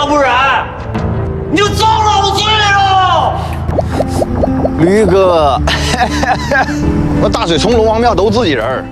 不然你就遭老罪了。驴哥，我大水从龙王庙都自己人儿。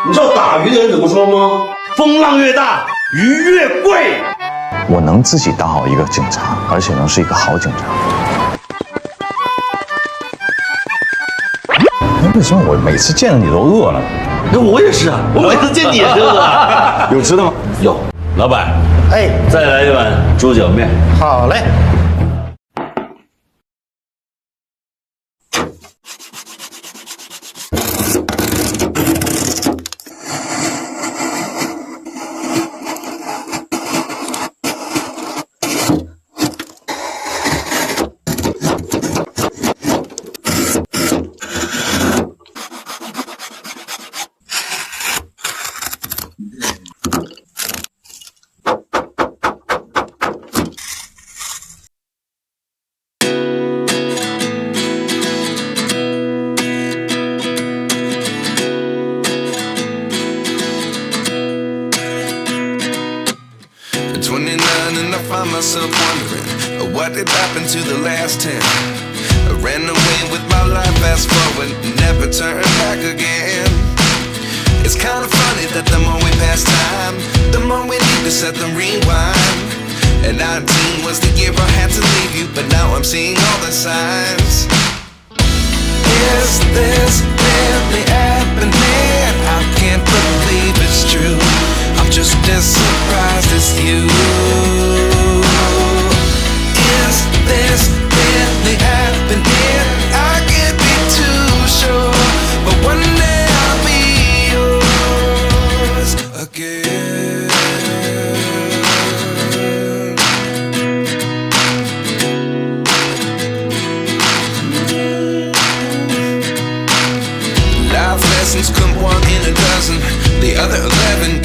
你知道打鱼的人怎么说吗？风浪越大，鱼越贵。我能自己当好一个警察，而且能是一个好警察。那为什么我每次见着你都饿了？那我也是啊，我每次见你也是饿啊。有吃的吗？有，老板，哎，再来一碗猪脚面。好嘞。Find myself wondering what did happen to the last 10. I ran away with my life, fast forward, never turn back again. It's kind of funny that the more we pass time, the more we need to set them rewind. And 19 was the year I had to leave you, but now I'm seeing all the signs. Is this really happening? I can't believe it's true. I'm just as surprised as you. Is this really happening? I can't be too sure, but one day I'll be yours again. Life lessons come one in a dozen. The other 11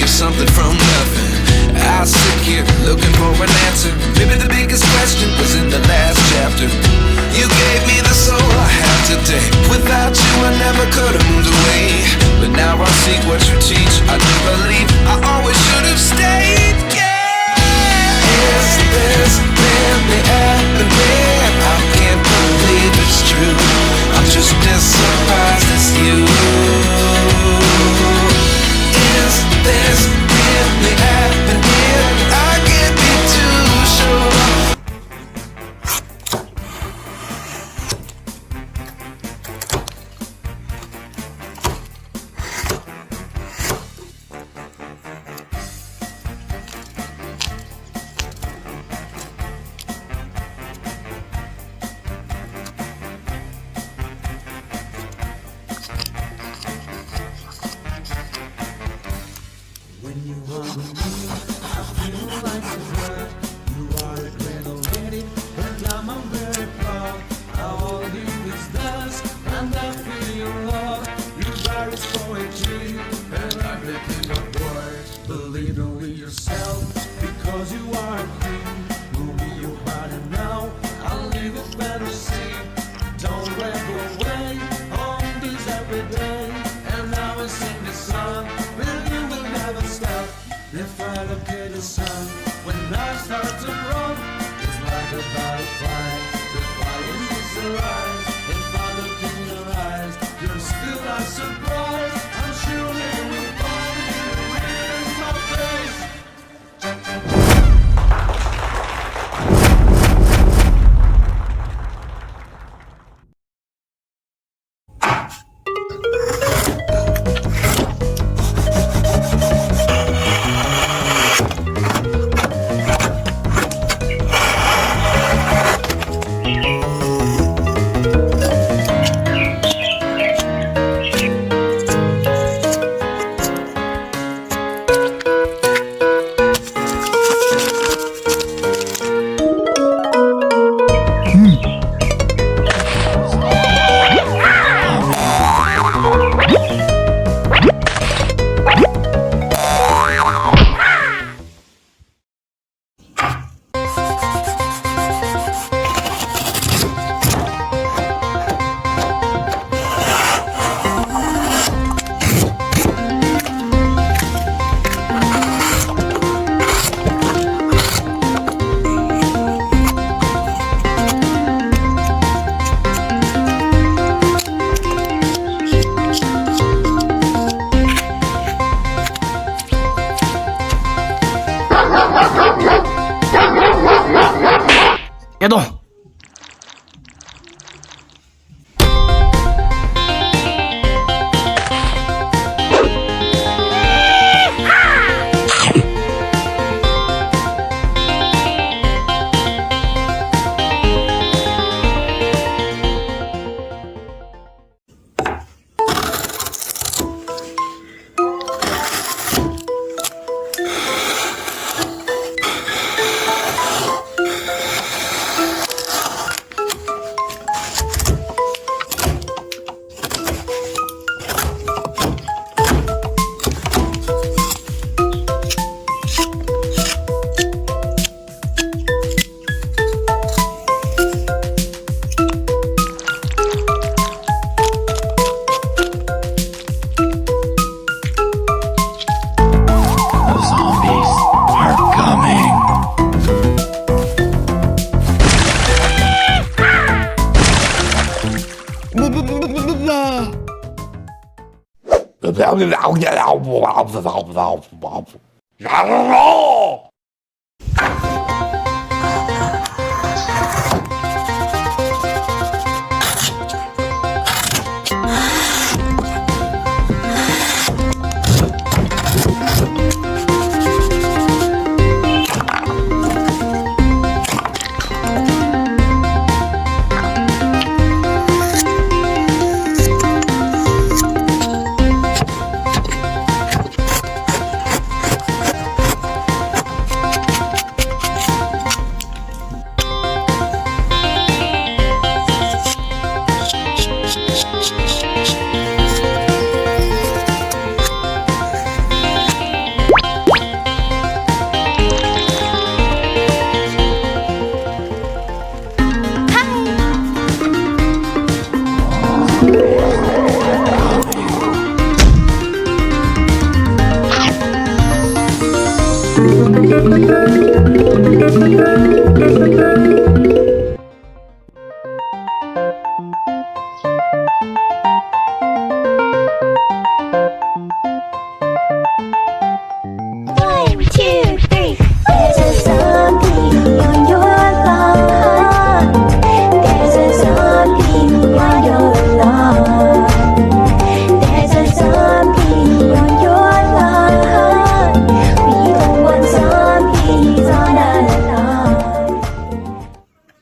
If I look at the sun, when I start to run, it's like a butterfly. The fire is arise. If I look in your eyes, you're still not surprised. I'm sure they will find you in my face. 别动！Thank you.